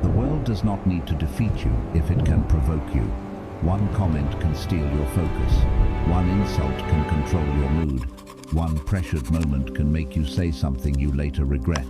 The world does not need to defeat you if it can provoke you. One comment can steal your focus. One insult can control your mood. One pressured moment can make you say something you later regret.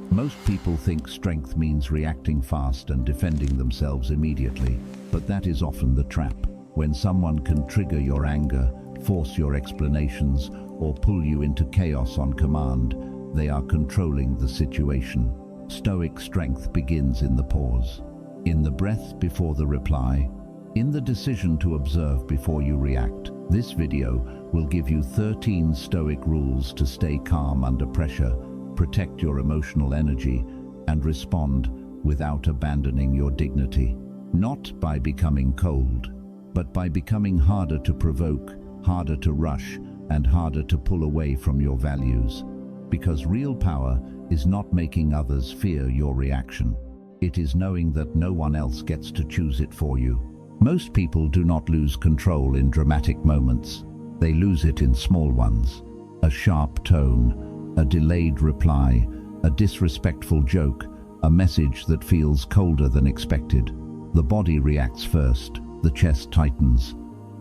Most people think strength means reacting fast and defending themselves immediately, but that is often the trap. When someone can trigger your anger, force your explanations, or pull you into chaos on command, they are controlling the situation. Stoic strength begins in the pause, in the breath before the reply, in the decision to observe before you react. This video will give you 13 Stoic rules to stay calm under pressure, protect your emotional energy, and respond without abandoning your dignity. Not by becoming cold, but by becoming harder to provoke, harder to rush, and harder to pull away from your values. Because real power is not making others fear your reaction. It is knowing that no one else gets to choose it for you. Most people do not lose control in dramatic moments. They lose it in small ones. A sharp tone, a delayed reply, a disrespectful joke, a message that feels colder than expected. The body reacts first, the chest tightens.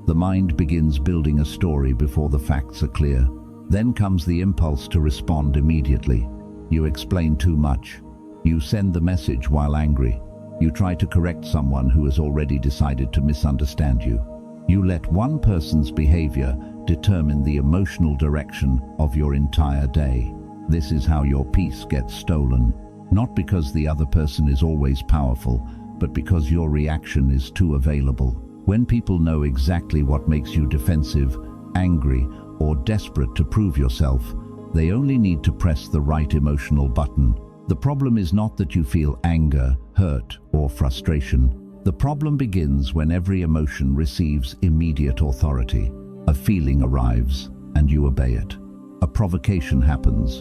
The mind begins building a story before the facts are clear. Then comes the impulse to respond immediately. You explain too much. You send the message while angry. You try to correct someone who has already decided to misunderstand you. You let one person's behavior determine the emotional direction of your entire day. This is how your peace gets stolen. Not because the other person is always powerful, but because your reaction is too available. When people know exactly what makes you defensive, angry, or desperate to prove yourself, they only need to press the right emotional button. The problem is not that you feel anger, hurt, or frustration. The problem begins when every emotion receives immediate authority. A feeling arrives, and you obey it. A provocation happens,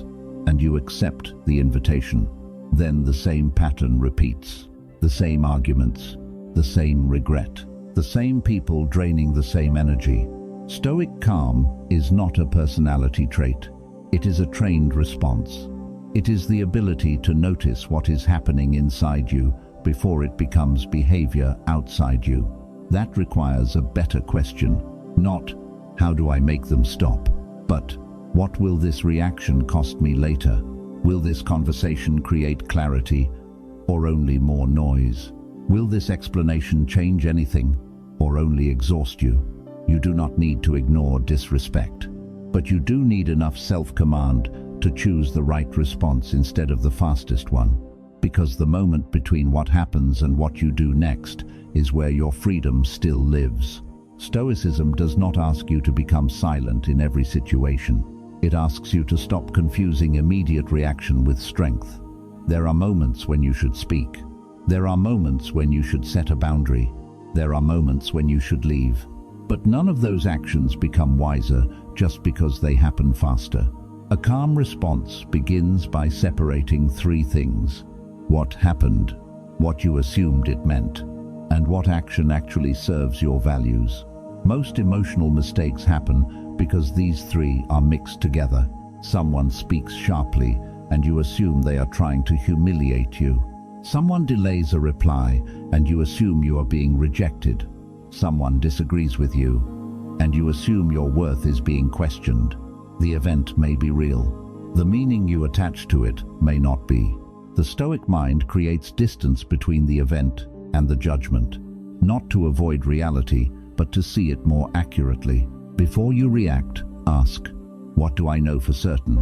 and you accept the invitation. Then the same pattern repeats. The same arguments, the same regret, the same people draining the same energy. Stoic calm is not a personality trait. It is a trained response. It is the ability to notice what is happening inside you before it becomes behavior outside you. That requires a better question. Not, how do I make them stop? But, what will this reaction cost me later? Will this conversation create clarity, or only more noise? Will this explanation change anything, or only exhaust you? You do not need to ignore disrespect, but you do need enough self-command to choose the right response instead of the fastest one. Because the moment between what happens and what you do next is where your freedom still lives. Stoicism does not ask you to become silent in every situation. It asks you to stop confusing immediate reaction with strength. There are moments when you should speak. There are moments when you should set a boundary. There are moments when you should leave. But none of those actions become wiser just because they happen faster. A calm response begins by separating three things: what happened, what you assumed it meant, and what action actually serves your values. Most emotional mistakes happen because these three are mixed together. Someone speaks sharply, and you assume they are trying to humiliate you. Someone delays a reply, and you assume you are being rejected. Someone disagrees with you, and you assume your worth is being questioned. The event may be real. The meaning you attach to it may not be. The Stoic mind creates distance between the event and the judgment, not to avoid reality, but to see it more accurately. Before you react, ask, what do I know for certain?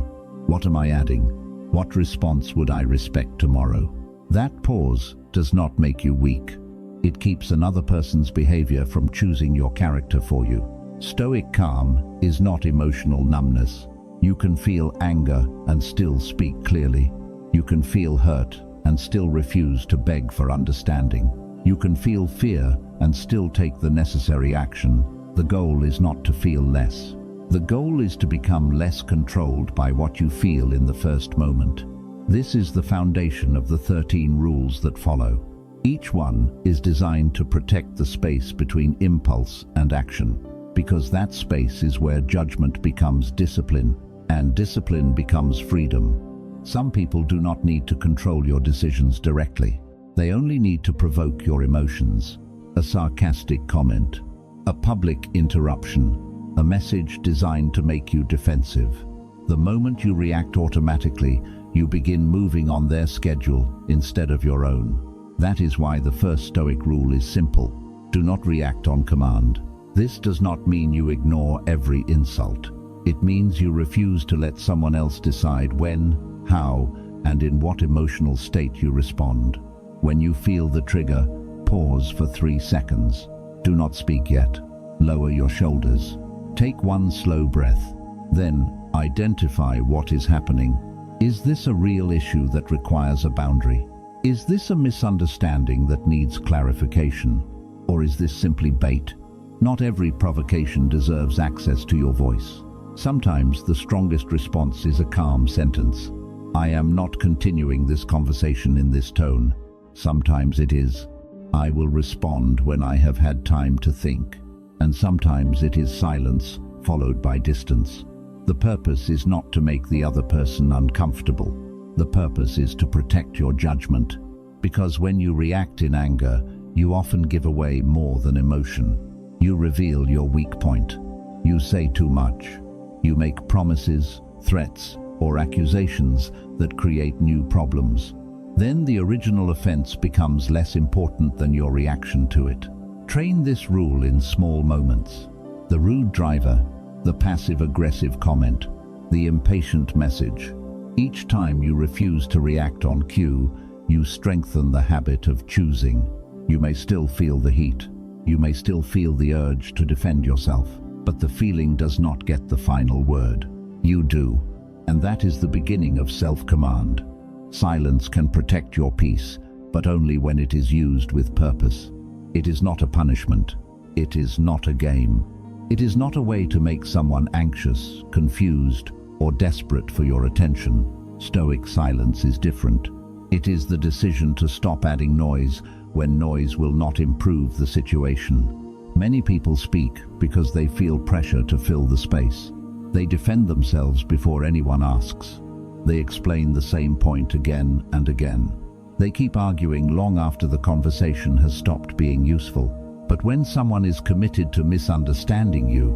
What am I adding? What response would I respect tomorrow? That pause does not make you weak. It keeps another person's behavior from choosing your character for you. Stoic calm is not emotional numbness. You can feel anger and still speak clearly. You can feel hurt and still refuse to beg for understanding. You can feel fear and still take the necessary action. The goal is not to feel less. The goal is to become less controlled by what you feel in the first moment. This is the foundation of the 13 rules that follow. Each one is designed to protect the space between impulse and action, because that space is where judgment becomes discipline, and discipline becomes freedom. Some people do not need to control your decisions directly. They only need to provoke your emotions. A sarcastic comment, a public interruption, a message designed to make you defensive. The moment you react automatically, you begin moving on their schedule instead of your own. That is why the first Stoic rule is simple. Do not react on command. This does not mean you ignore every insult. It means you refuse to let someone else decide when, how, and in what emotional state you respond. When you feel the trigger, pause for 3 seconds. Do not speak yet. Lower your shoulders. Take one slow breath. Then, identify what is happening. Is this a real issue that requires a boundary? Is this a misunderstanding that needs clarification? Or is this simply bait? Not every provocation deserves access to your voice. Sometimes the strongest response is a calm sentence. I am not continuing this conversation in this tone. Sometimes it is, I will respond when I have had time to think. And sometimes it is silence, followed by distance. The purpose is not to make the other person uncomfortable. The purpose is to protect your judgment. Because when you react in anger, you often give away more than emotion. You reveal your weak point. You say too much. You make promises, threats, or accusations that create new problems. Then the original offense becomes less important than your reaction to it. Train this rule in small moments. The rude driver, the passive-aggressive comment, the impatient message. Each time you refuse to react on cue, you strengthen the habit of choosing. You may still feel the heat. You may still feel the urge to defend yourself, but the feeling does not get the final word. You do, and that is the beginning of self-command. Silence can protect your peace, but only when it is used with purpose. It is not a punishment. It is not a game. It is not a way to make someone anxious, confused, or desperate for your attention. Stoic silence is different. It is the decision to stop adding noise when noise will not improve the situation. Many people speak because they feel pressure to fill the space. They defend themselves before anyone asks. They explain the same point again and again. They keep arguing long after the conversation has stopped being useful. But when someone is committed to misunderstanding you,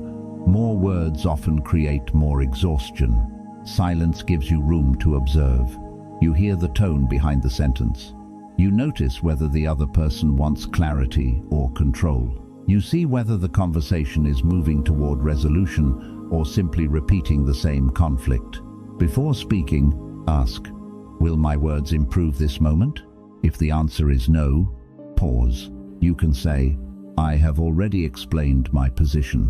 more words often create more exhaustion. Silence gives you room to observe. You hear the tone behind the sentence. You notice whether the other person wants clarity or control. You see whether the conversation is moving toward resolution or simply repeating the same conflict. Before speaking, ask, will my words improve this moment? If the answer is no, pause. You can say, I have already explained my position.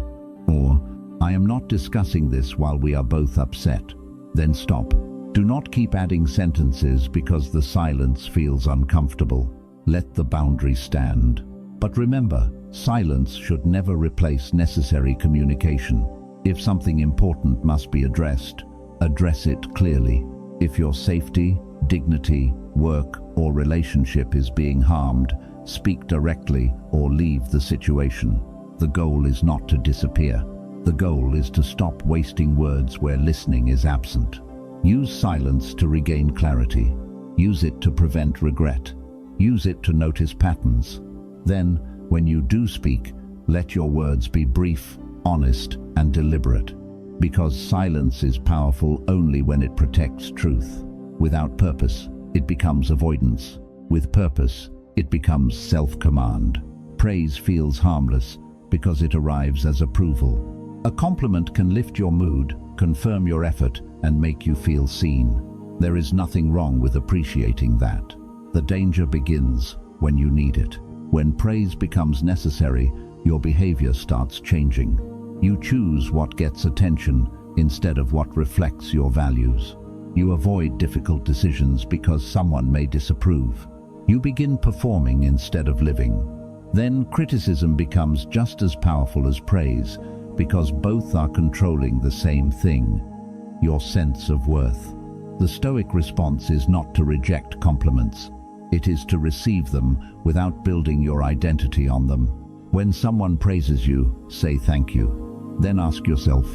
Or, I am not discussing this while we are both upset. Then stop. Do not keep adding sentences because the silence feels uncomfortable. Let the boundary stand. But remember, silence should never replace necessary communication. If something important must be addressed, address it clearly. If your safety, dignity, work, or relationship is being harmed, speak directly or leave the situation. The goal is not to disappear. The goal is to stop wasting words where listening is absent. Use silence to regain clarity. Use it to prevent regret. Use it to notice patterns. Then, when you do speak, let your words be brief, honest, and deliberate. Because silence is powerful only when it protects truth. Without purpose, it becomes avoidance. With purpose, it becomes self-command. Praise feels harmless because it arrives as approval. A compliment can lift your mood, confirm your effort, and make you feel seen. There is nothing wrong with appreciating that. The danger begins when you need it. When praise becomes necessary, your behavior starts changing. You choose what gets attention instead of what reflects your values. You avoid difficult decisions because someone may disapprove. You begin performing instead of living. Then criticism becomes just as powerful as praise because both are controlling the same thing, your sense of worth. The Stoic response is not to reject compliments. It is to receive them without building your identity on them. When someone praises you, say thank you. Then ask yourself,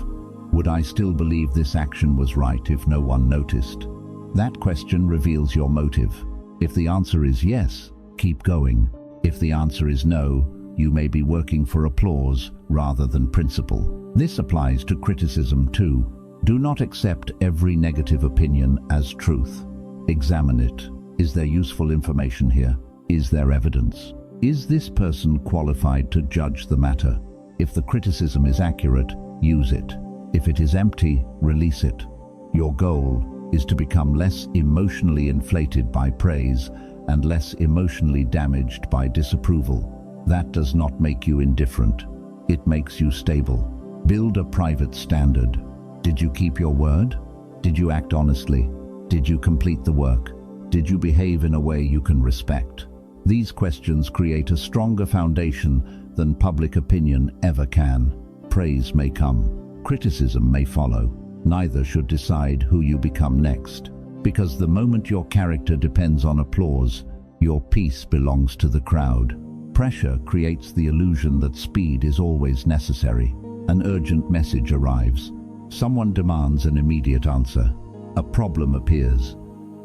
would I still believe this action was right if no one noticed? That question reveals your motive. If the answer is yes, keep going? If the answer is no, you may be working for applause rather than principle. This applies to criticism too. Do not accept every negative opinion as truth. Examine it. Is there useful information here? Is there evidence? Is this person qualified to judge the matter? If the criticism is accurate, use it. If it is empty, release it. Your goal is to become less emotionally inflated by praise and less emotionally damaged by disapproval. That does not make you indifferent. It makes you stable. Build a private standard. Did you keep your word? Did you act honestly? Did you complete the work? Did you behave in a way you can respect? These questions create a stronger foundation than public opinion ever can. Praise may come. Criticism may follow. Neither should decide who you become next. Because the moment your character depends on applause, your peace belongs to the crowd. Pressure creates the illusion that speed is always necessary. An urgent message arrives. Someone demands an immediate answer. A problem appears,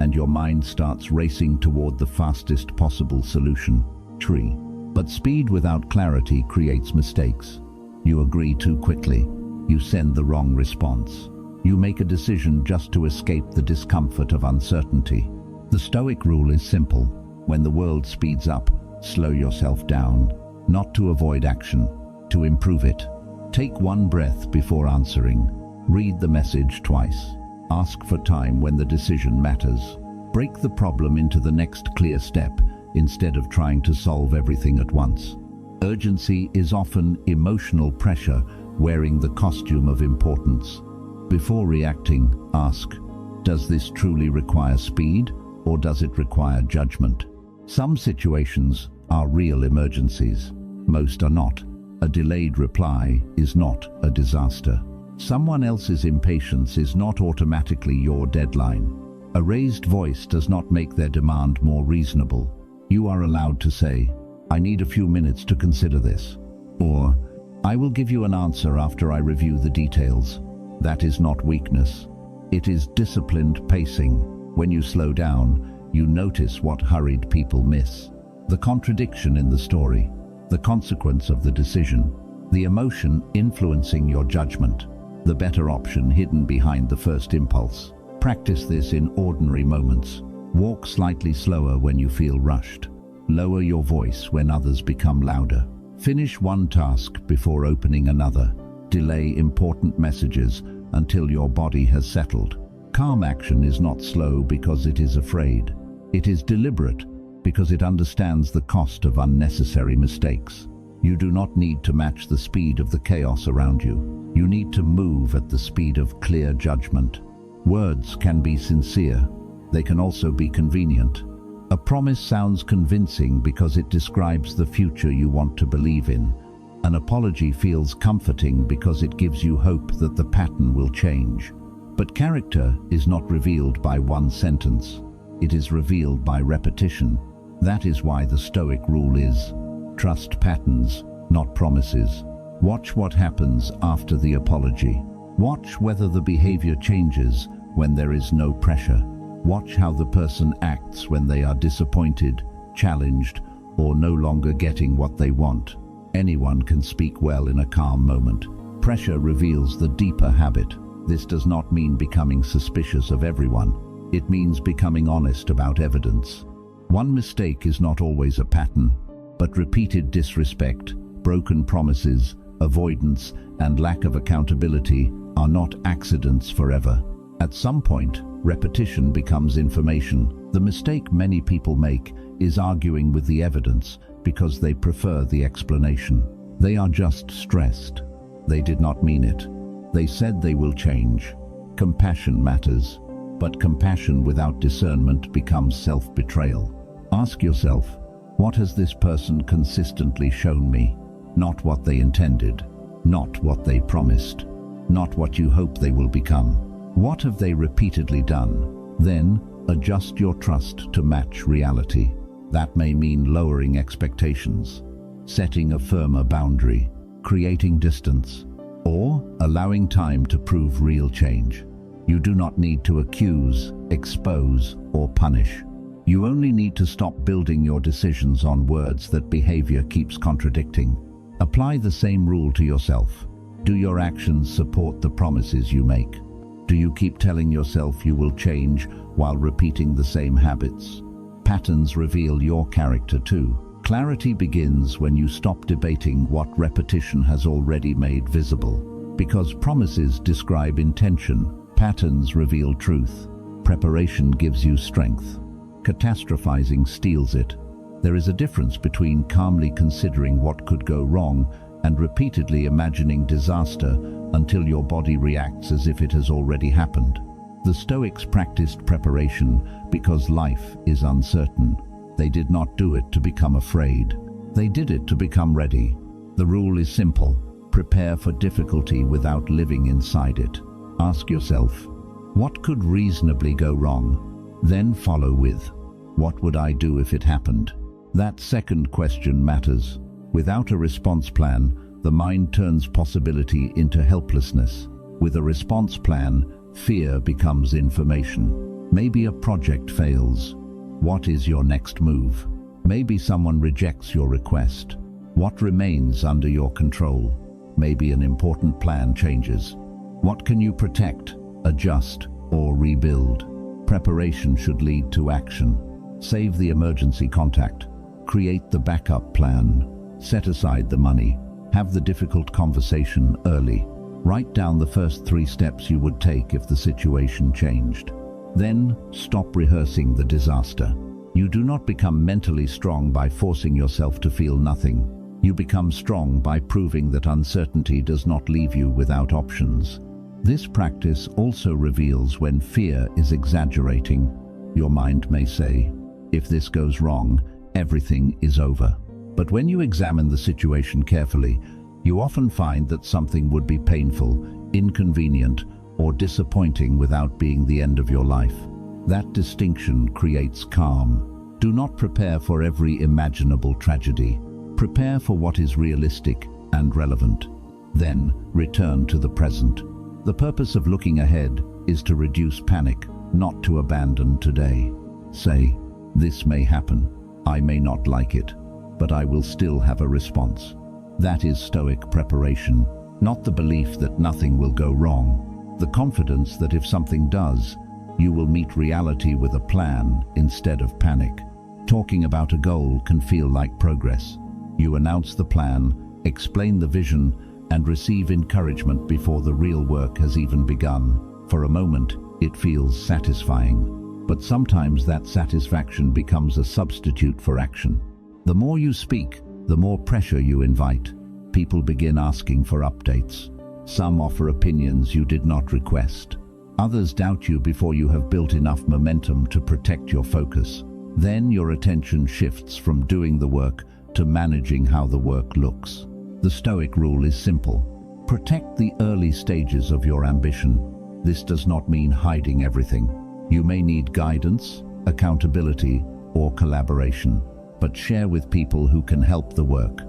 and your mind starts racing toward the fastest possible solution. But speed without clarity creates mistakes. You agree too quickly. You send the wrong response. You make a decision just to escape the discomfort of uncertainty. The Stoic rule is simple. When the world speeds up, slow yourself down, not to avoid action, to improve it. Take one breath before answering. Read the message twice. Ask for time when the decision matters. Break the problem into the next clear step instead of trying to solve everything at once. Urgency is often emotional pressure wearing the costume of importance. Before reacting, ask, does this truly require speed or does it require judgment? Some situations are real emergencies. Most are not. A delayed reply is not a disaster. Someone else's impatience is not automatically your deadline. A raised voice does not make their demand more reasonable. You are allowed to say, I need a few minutes to consider this. Or, I will give you an answer after I review the details. That is not weakness. It is disciplined pacing. When you slow down, you notice what hurried people miss. The contradiction in the story, the consequence of the decision, the emotion influencing your judgment, the better option hidden behind the first impulse. Practice this in ordinary moments. Walk slightly slower when you feel rushed. Lower your voice when others become louder. Finish one task before opening another. Delay important messages until your body has settled. Calm action is not slow because it is afraid. It is deliberate because it understands the cost of unnecessary mistakes. You do not need to match the speed of the chaos around you. You need to move at the speed of clear judgment. Words can be sincere. They can also be convenient. A promise sounds convincing because it describes the future you want to believe in. An apology feels comforting because it gives you hope that the pattern will change. But character is not revealed by one sentence. It is revealed by repetition. That is why the Stoic rule is, trust patterns, not promises. Watch what happens after the apology. Watch whether the behavior changes when there is no pressure. Watch how the person acts when they are disappointed, challenged, or no longer getting what they want. Anyone can speak well in a calm moment. Pressure reveals the deeper habit. This does not mean becoming suspicious of everyone. It means becoming honest about evidence. One mistake is not always a pattern, but repeated disrespect, broken promises, avoidance, and lack of accountability are not accidents forever. At some point, repetition becomes information. The mistake many people make is arguing with the evidence because they prefer the explanation. They are just stressed. They did not mean it. They said they will change. Compassion matters, but compassion without discernment becomes self-betrayal. Ask yourself, what has this person consistently shown me? Not what they intended, not what they promised, not what you hope they will become. What have they repeatedly done? Then, adjust your trust to match reality. That may mean lowering expectations, setting a firmer boundary, creating distance, or allowing time to prove real change. You do not need to accuse, expose, or punish. You only need to stop building your decisions on words that behavior keeps contradicting. Apply the same rule to yourself. Do your actions support the promises you make? Do you keep telling yourself you will change while repeating the same habits? Patterns reveal your character too. Clarity begins when you stop debating what repetition has already made visible. Because promises describe intention, patterns reveal truth. Preparation gives you strength. Catastrophizing steals it. There is a difference between calmly considering what could go wrong and repeatedly imagining disaster until your body reacts as if it has already happened. The Stoics practiced preparation because life is uncertain. They did not do it to become afraid. They did it to become ready. The rule is simple. Prepare for difficulty without living inside it. Ask yourself, what could reasonably go wrong? Then follow with, what would I do if it happened? That second question matters. Without a response plan, the mind turns possibility into helplessness. With a response plan, fear becomes information. Maybe a project fails. What is your next move? Maybe someone rejects your request. What remains under your control? Maybe an important plan changes. What can you protect, adjust, or rebuild? Preparation should lead to action. Save the emergency contact. Create the backup plan. Set aside the money. Have the difficult conversation early. Write down the first 3 steps you would take if the situation changed. Then, stop rehearsing the disaster. You do not become mentally strong by forcing yourself to feel nothing. You become strong by proving that uncertainty does not leave you without options. This practice also reveals when fear is exaggerating. Your mind may say, if this goes wrong, everything is over. But when you examine the situation carefully, you often find that something would be painful, inconvenient, or disappointing without being the end of your life. That distinction creates calm. Do not prepare for every imaginable tragedy. Prepare for what is realistic and relevant. Then, return to the present. The purpose of looking ahead is to reduce panic, not to abandon today. Say, this may happen. I may not like it, but I will still have a response. That is Stoic preparation, not the belief that nothing will go wrong. The confidence that if something does, you will meet reality with a plan instead of panic. Talking about a goal can feel like progress. You announce the plan, explain the vision, and receive encouragement before the real work has even begun. For a moment, it feels satisfying. But sometimes that satisfaction becomes a substitute for action. The more you speak, the more pressure you invite. People begin asking for updates. Some offer opinions you did not request. Others doubt you before you have built enough momentum to protect your focus. Then your attention shifts from doing the work to managing how the work looks. The Stoic rule is simple. Protect the early stages of your ambition. This does not mean hiding everything. You may need guidance, accountability, or collaboration, but share with people who can help the work,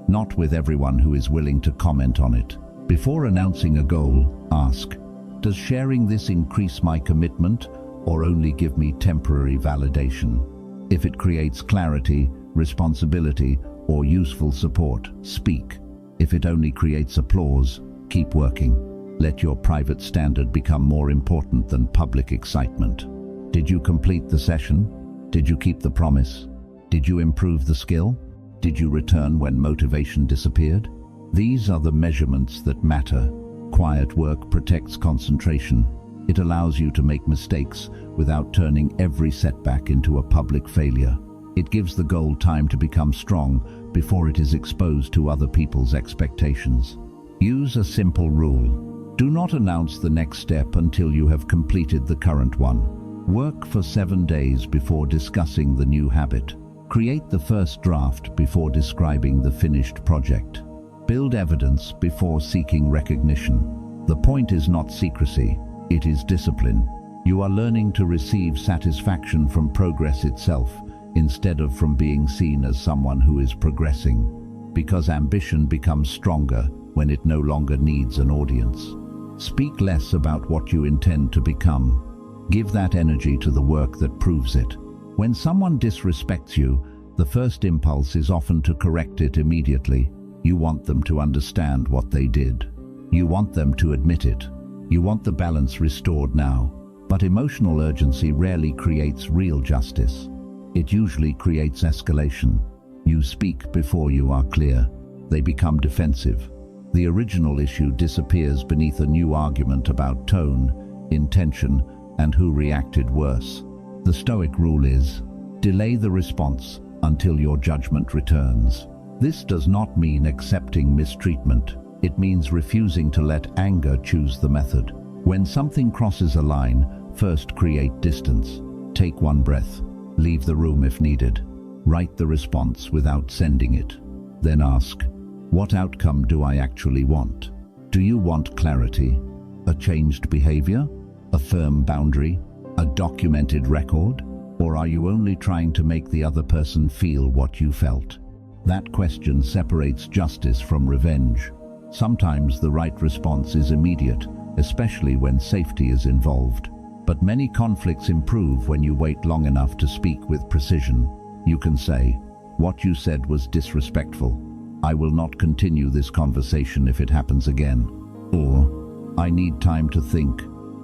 not with everyone who is willing to comment on it. Before announcing a goal, ask, does sharing this increase my commitment or only give me temporary validation? If it creates clarity, responsibility, or useful support, speak. If it only creates applause, keep working. Let your private standard become more important than public excitement. Did you complete the session? Did you keep the promise? Did you improve the skill? Did you return when motivation disappeared? These are the measurements that matter. Quiet work protects concentration. It allows you to make mistakes without turning every setback into a public failure. It gives the goal time to become strong before it is exposed to other people's expectations. Use a simple rule. Do not announce the next step until you have completed the current one. Work for 7 days before discussing the new habit. Create the first draft before describing the finished project. Build evidence before seeking recognition. The point is not secrecy, it is discipline. You are learning to receive satisfaction from progress itself, instead of from being seen as someone who is progressing. Because ambition becomes stronger when it no longer needs an audience. Speak less about what you intend to become. Give that energy to the work that proves it. When someone disrespects you, the first impulse is often to correct it immediately. You want them to understand what they did. You want them to admit it. You want the balance restored now. But emotional urgency rarely creates real justice. It usually creates escalation. You speak before you are clear. They become defensive. The original issue disappears beneath a new argument about tone, intention, and who reacted worse. The Stoic rule is, delay the response until your judgment returns. This does not mean accepting mistreatment. It means refusing to let anger choose the method. When something crosses a line, first create distance. Take one breath. Leave the room if needed. Write the response without sending it. Then ask, what outcome do I actually want? Do you want clarity? A changed behavior? A firm boundary? A documented record? Or are you only trying to make the other person feel what you felt? That question separates justice from revenge. Sometimes the right response is immediate, especially when safety is involved. But many conflicts improve when you wait long enough to speak with precision. You can say, what you said was disrespectful. I will not continue this conversation if it happens again. Or, I need time to think.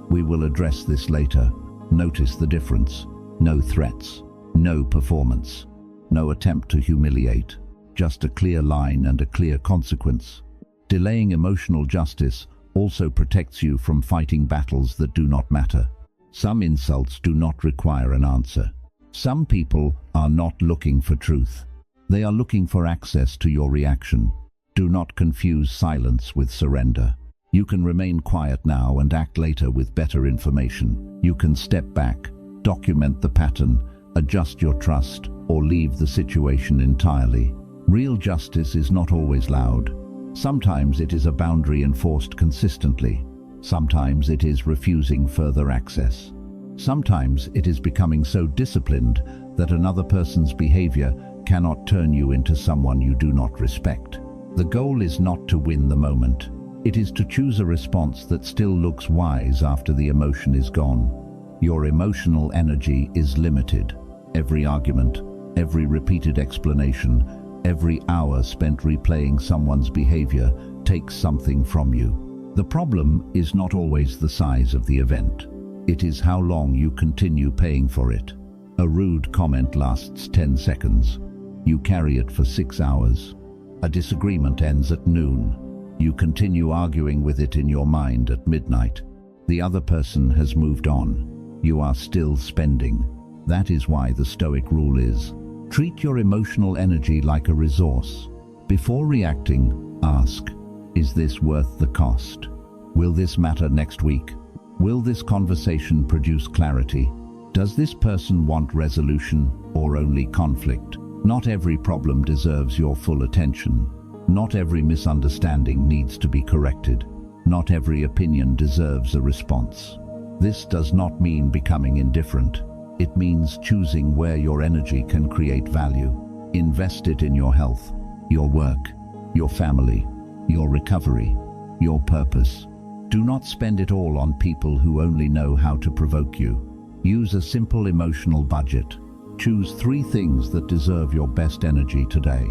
We will address this later. Notice the difference. No threats, no performance, no attempt to humiliate, just a clear line and a clear consequence. Delaying emotional justice also protects you from fighting battles that do not matter. Some insults do not require an answer. Some people are not looking for truth. They are looking for access to your reaction. Do not confuse silence with surrender. You can remain quiet now and act later with better information. You can step back, document the pattern, adjust your trust, or leave the situation entirely. Real justice is not always loud. Sometimes it is a boundary enforced consistently. Sometimes it is refusing further access. Sometimes it is becoming so disciplined that another person's behavior cannot turn you into someone you do not respect. The goal is not to win the moment. It is to choose a response that still looks wise after the emotion is gone. Your emotional energy is limited. Every argument, every repeated explanation, every hour spent replaying someone's behavior takes something from you. The problem is not always the size of the event. It is how long you continue paying for it. A rude comment lasts 10 seconds. You carry it for 6 hours. A disagreement ends at noon. You continue arguing with it in your mind at midnight. The other person has moved on. You are still spending. That is why the Stoic rule is, treat your emotional energy like a resource. Before reacting, ask, is this worth the cost? Will this matter next week? Will this conversation produce clarity? Does this person want resolution or only conflict? Not every problem deserves your full attention. Not every misunderstanding needs to be corrected. Not every opinion deserves a response. This does not mean becoming indifferent. It means choosing where your energy can create value. Invest it in your health, your work, your family, your recovery, your purpose. Do not spend it all on people who only know how to provoke you. Use a simple emotional budget. Choose 3 things that deserve your best energy today.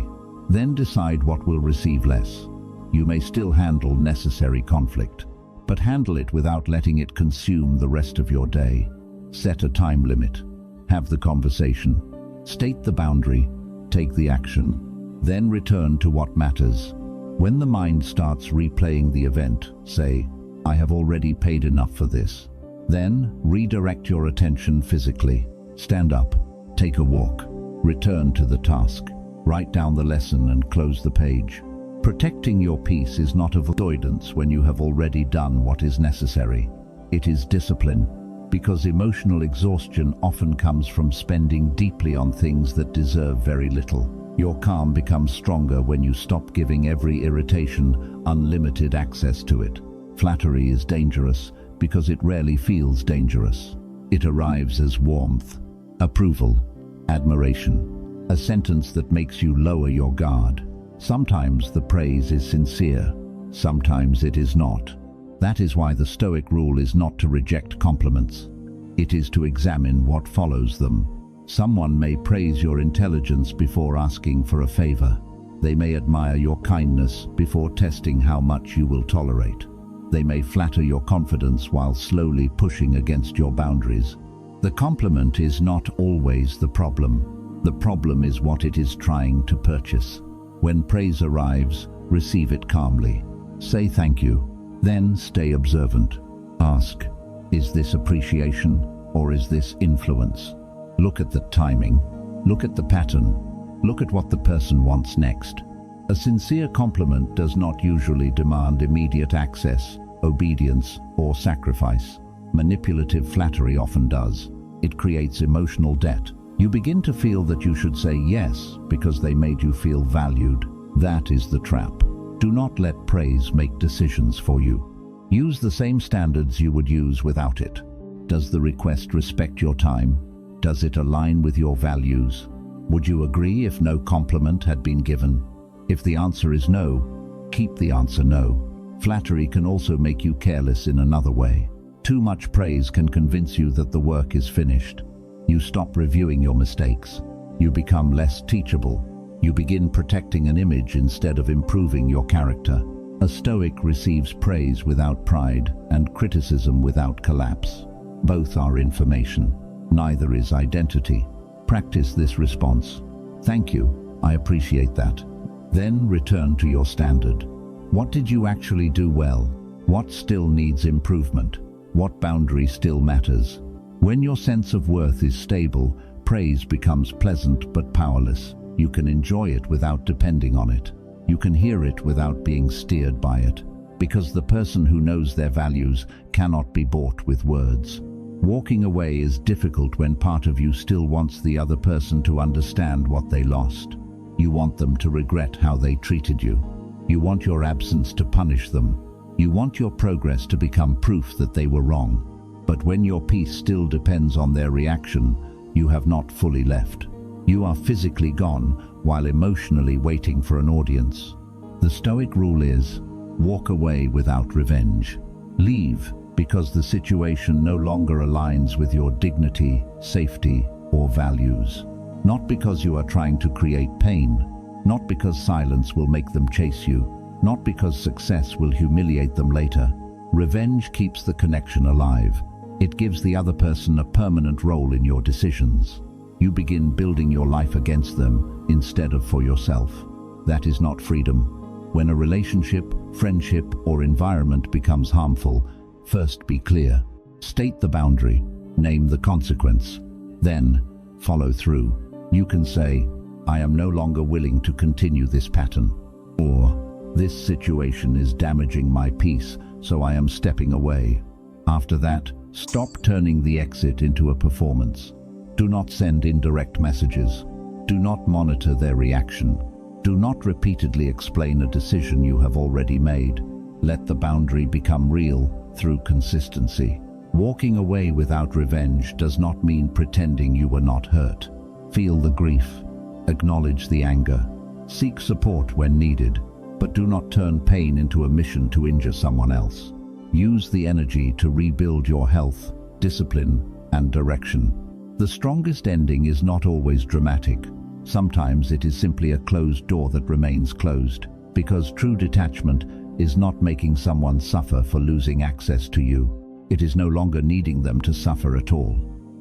Then decide what will receive less. You may still handle necessary conflict, but handle it without letting it consume the rest of your day. Set a time limit. Have the conversation. State the boundary. Take the action. Then return to what matters. When the mind starts replaying the event, say, I have already paid enough for this. Then redirect your attention physically. Stand up. Take a walk. Return to the task. Write down the lesson and close the page. Protecting your peace is not avoidance when you have already done what is necessary. It is discipline, because emotional exhaustion often comes from spending deeply on things that deserve very little. Your calm becomes stronger when you stop giving every irritation unlimited access to it. Flattery is dangerous because it rarely feels dangerous. It arrives as warmth, approval, admiration, a sentence that makes you lower your guard. Sometimes the praise is sincere, sometimes it is not. That is why the Stoic rule is not to reject compliments. It is to examine what follows them. Someone may praise your intelligence before asking for a favor. They may admire your kindness before testing how much you will tolerate. They may flatter your confidence while slowly pushing against your boundaries. The compliment is not always the problem. The problem is what it is trying to purchase. When praise arrives, receive it calmly. Say thank you, then stay observant. Ask, is this appreciation or is this influence? Look at the timing. Look at the pattern. Look at what the person wants next. A sincere compliment does not usually demand immediate access, obedience, or sacrifice. Manipulative flattery often does. It creates emotional debt. You begin to feel that you should say yes because they made you feel valued. That is the trap. Do not let praise make decisions for you. Use the same standards you would use without it. Does the request respect your time? Does it align with your values? Would you agree if no compliment had been given? If the answer is no, keep the answer no. Flattery can also make you careless in another way. Too much praise can convince you that the work is finished. You stop reviewing your mistakes. You become less teachable. You begin protecting an image instead of improving your character. A Stoic receives praise without pride and criticism without collapse. Both are information. Neither is identity. Practice this response. Thank you, I appreciate that. Then return to your standard. What did you actually do well? What still needs improvement? What boundary still matters? When your sense of worth is stable, praise becomes pleasant but powerless. You can enjoy it without depending on it. You can hear it without being steered by it. Because the person who knows their values cannot be bought with words. Walking away is difficult when part of you still wants the other person to understand what they lost. You want them to regret how they treated you. You want your absence to punish them. You want your progress to become proof that they were wrong. But when your peace still depends on their reaction, you have not fully left. You are physically gone while emotionally waiting for an audience. The Stoic rule is, walk away without revenge. Leave because the situation no longer aligns with your dignity, safety, or values. Not because you are trying to create pain, not because silence will make them chase you, not because success will humiliate them later. Revenge keeps the connection alive. It gives the other person a permanent role in your decisions. You begin building your life against them instead of for yourself. That is not freedom. When a relationship, friendship, or environment becomes harmful, first be clear. State the boundary. Name the consequence. Then, follow through. You can say, I am no longer willing to continue this pattern. Or, this situation is damaging my peace, so I am stepping away. After that, stop turning the exit into a performance. Do not send indirect messages. Do not monitor their reaction. Do not repeatedly explain a decision you have already made. Let the boundary become real through consistency. Walking away without revenge does not mean pretending you were not hurt. Feel the grief. Acknowledge the anger. Seek support when needed, but do not turn pain into a mission to injure someone else. Use the energy to rebuild your health, discipline, and direction. The strongest ending is not always dramatic. Sometimes it is simply a closed door that remains closed, because true detachment is not making someone suffer for losing access to you. It is no longer needing them to suffer at all.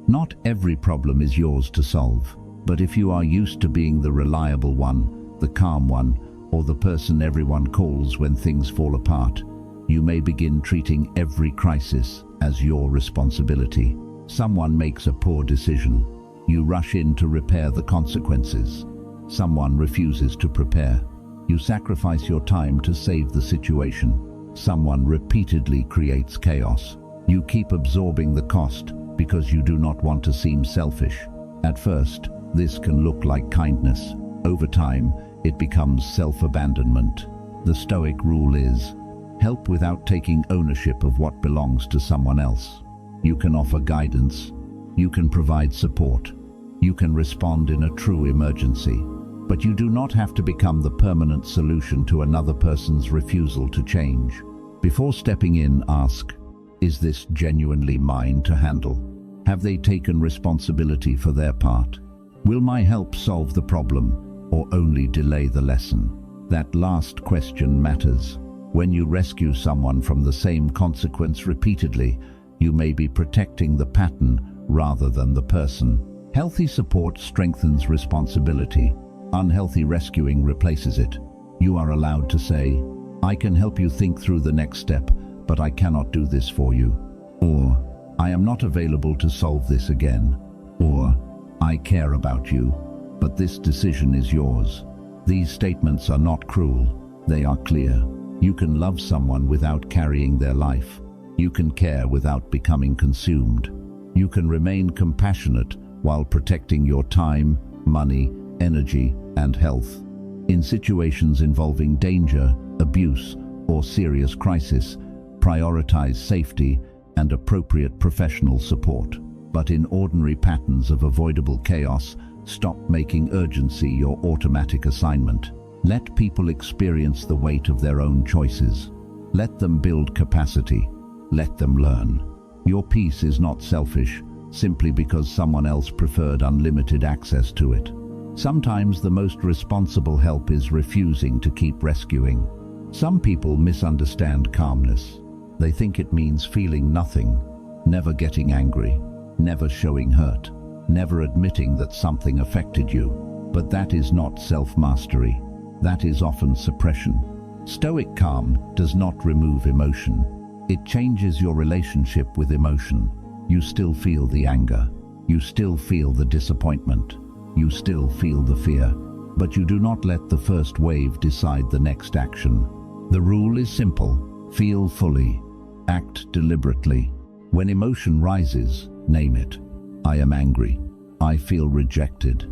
Not every problem is yours to solve, but if you are used to being the reliable one, the calm one, or the person everyone calls when things fall apart, you may begin treating every crisis as your responsibility. Someone makes a poor decision. You rush in to repair the consequences. Someone refuses to prepare. You sacrifice your time to save the situation. Someone repeatedly creates chaos. You keep absorbing the cost because you do not want to seem selfish. At first, this can look like kindness. Over time, it becomes self-abandonment. The Stoic rule is, help without taking ownership of what belongs to someone else. You can offer guidance. You can provide support. You can respond in a true emergency. But you do not have to become the permanent solution to another person's refusal to change. Before stepping in, ask, is this genuinely mine to handle? Have they taken responsibility for their part? Will my help solve the problem or only delay the lesson? That last question matters. When you rescue someone from the same consequence repeatedly, you may be protecting the pattern rather than the person. Healthy support strengthens responsibility. Unhealthy rescuing replaces it. You are allowed to say, "I can help you think through the next step, but I cannot do this for you." Or, "I am not available to solve this again." Or, "I care about you, but this decision is yours." These statements are not cruel, they are clear. You can love someone without carrying their life. You can care without becoming consumed. You can remain compassionate while protecting your time, money, energy, and health. In situations involving danger, abuse, or serious crisis, prioritize safety and appropriate professional support. But in ordinary patterns of avoidable chaos, stop making urgency your automatic assignment. Let people experience the weight of their own choices. Let them build capacity. Let them learn. Your peace is not selfish simply because someone else preferred unlimited access to it. Sometimes the most responsible help is refusing to keep rescuing. Some people misunderstand calmness. They think it means feeling nothing, never getting angry, never showing hurt, never admitting that something affected you. But that is not self-mastery. That is often suppression. Stoic calm does not remove emotion. It changes your relationship with emotion. You still feel the anger. You still feel the disappointment. You still feel the fear. But you do not let the first wave decide the next action. The rule is simple. Feel fully. Act deliberately. When emotion rises, name it. I am angry. I feel rejected.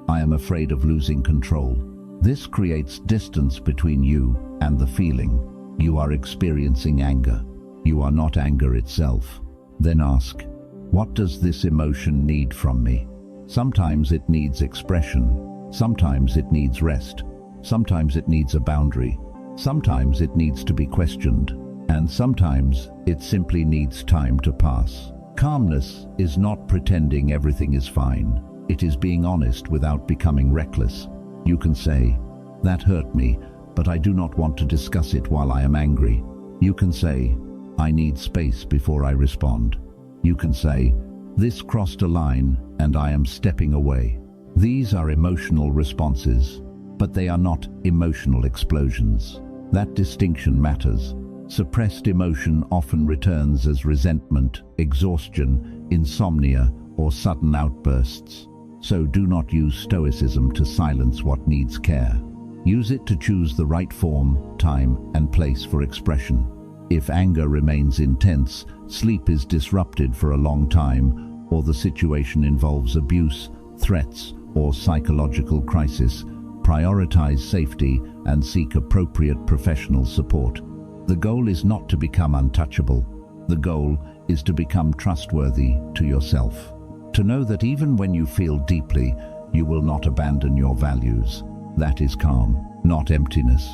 I am afraid of losing control. This creates distance between you and the feeling. You are experiencing anger. You are not anger itself. Then ask, what does this emotion need from me? Sometimes it needs expression. Sometimes it needs rest. Sometimes it needs a boundary. Sometimes it needs to be questioned. And sometimes it simply needs time to pass. Calmness is not pretending everything is fine. It is being honest without becoming reckless. You can say, that hurt me, but I do not want to discuss it while I am angry. You can say, I need space before I respond. You can say, this crossed a line and I am stepping away. These are emotional responses, but they are not emotional explosions. That distinction matters. Suppressed emotion often returns as resentment, exhaustion, insomnia, or sudden outbursts. So do not use Stoicism to silence what needs care. Use it to choose the right form, time, and place for expression. If anger remains intense, sleep is disrupted for a long time, or the situation involves abuse, threats, or psychological crisis, prioritize safety and seek appropriate professional support. The goal is not to become untouchable. The goal is to become trustworthy to yourself. To know that even when you feel deeply, you will not abandon your values. That is calm, not emptiness,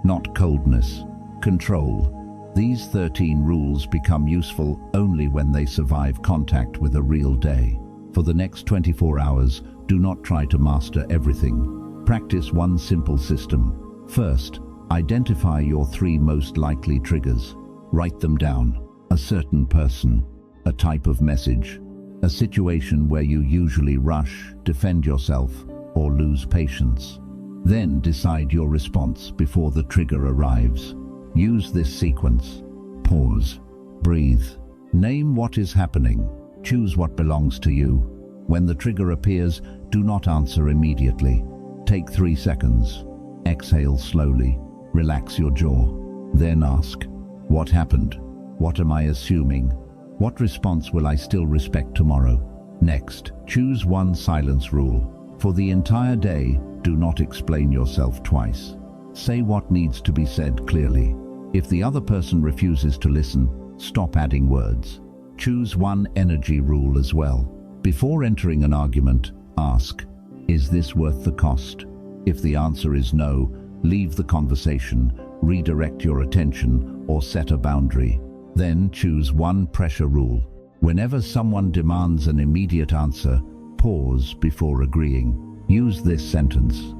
not coldness. Control. These 13 rules become useful only when they survive contact with a real day. For the next 24 hours, do not try to master everything. Practice one simple system. First, identify your 3 most likely triggers. Write them down. A certain person, a type of message, a situation where you usually rush, defend yourself, or lose patience. Then decide your response before the trigger arrives. Use this sequence. Pause. Breathe. Name what is happening. Choose what belongs to you. When the trigger appears, do not answer immediately. Take 3 seconds. Exhale slowly. Relax your jaw. Then ask, what happened? What am I assuming? What response will I still respect tomorrow? Next, choose one silence rule. For the entire day, do not explain yourself twice. Say what needs to be said clearly. If the other person refuses to listen, stop adding words. Choose one energy rule as well. Before entering an argument, ask, is this worth the cost? If the answer is no, leave the conversation, redirect your attention, or set a boundary. Then choose one pressure rule. Whenever someone demands an immediate answer, pause before agreeing. Use this sentence: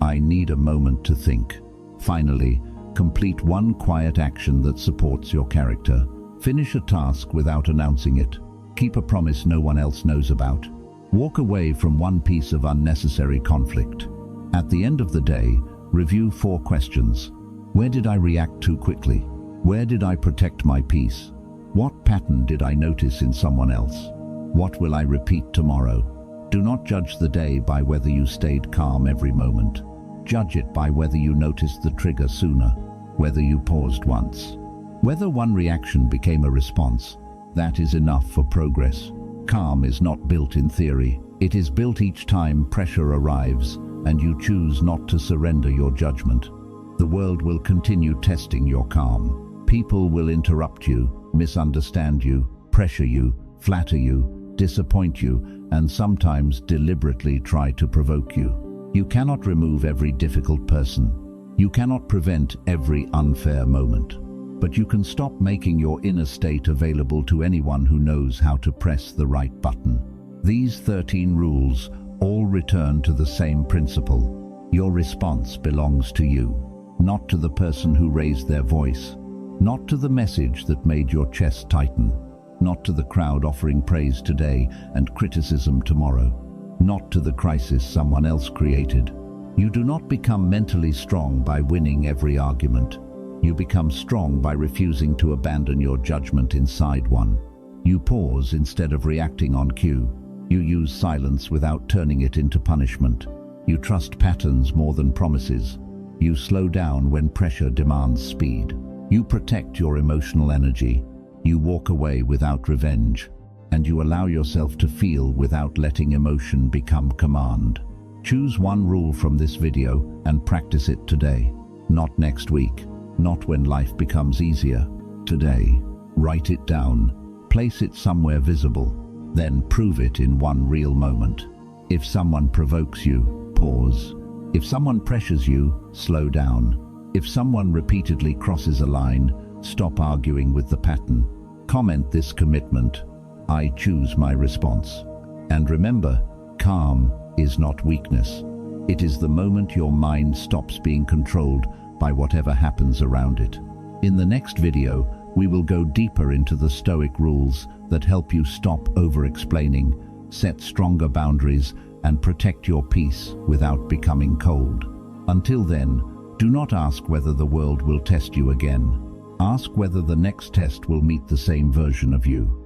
I need a moment to think. Finally, complete one quiet action that supports your character. Finish a task without announcing it. Keep a promise no one else knows about. Walk away from one piece of unnecessary conflict. At the end of the day, review 4 questions. Where did I react too quickly? Where did I protect my peace? What pattern did I notice in someone else? What will I repeat tomorrow? Do not judge the day by whether you stayed calm every moment. Judge it by whether you noticed the trigger sooner, whether you paused once. Whether one reaction became a response, that is enough for progress. Calm is not built in theory. It is built each time pressure arrives and you choose not to surrender your judgment. The world will continue testing your calm. People will interrupt you, misunderstand you, pressure you, flatter you, disappoint you, and sometimes deliberately try to provoke you. You cannot remove every difficult person. You cannot prevent every unfair moment. But you can stop making your inner state available to anyone who knows how to press the right button. These 13 rules all return to the same principle. Your response belongs to you, not to the person who raised their voice, not to the message that made your chest tighten, not to the crowd offering praise today and criticism tomorrow, not to the crisis someone else created. You do not become mentally strong by winning every argument. You become strong by refusing to abandon your judgment inside one. You pause instead of reacting on cue. You use silence without turning it into punishment. You trust patterns more than promises. You slow down when pressure demands speed. You protect your emotional energy. You walk away without revenge. And you allow yourself to feel without letting emotion become command. Choose one rule from this video and practice it today. Not next week. Not when life becomes easier. Today. Write it down. Place it somewhere visible. Then prove it in one real moment. If someone provokes you, pause. If someone pressures you, slow down. If someone repeatedly crosses a line, stop arguing with the pattern. Comment this commitment: I choose my response. And remember, calm is not weakness. It is the moment your mind stops being controlled by whatever happens around it. In the next video, we will go deeper into the Stoic rules that help you stop over-explaining, set stronger boundaries, and protect your peace without becoming cold. Until then, do not ask whether the world will test you again. Ask whether the next test will meet the same version of you.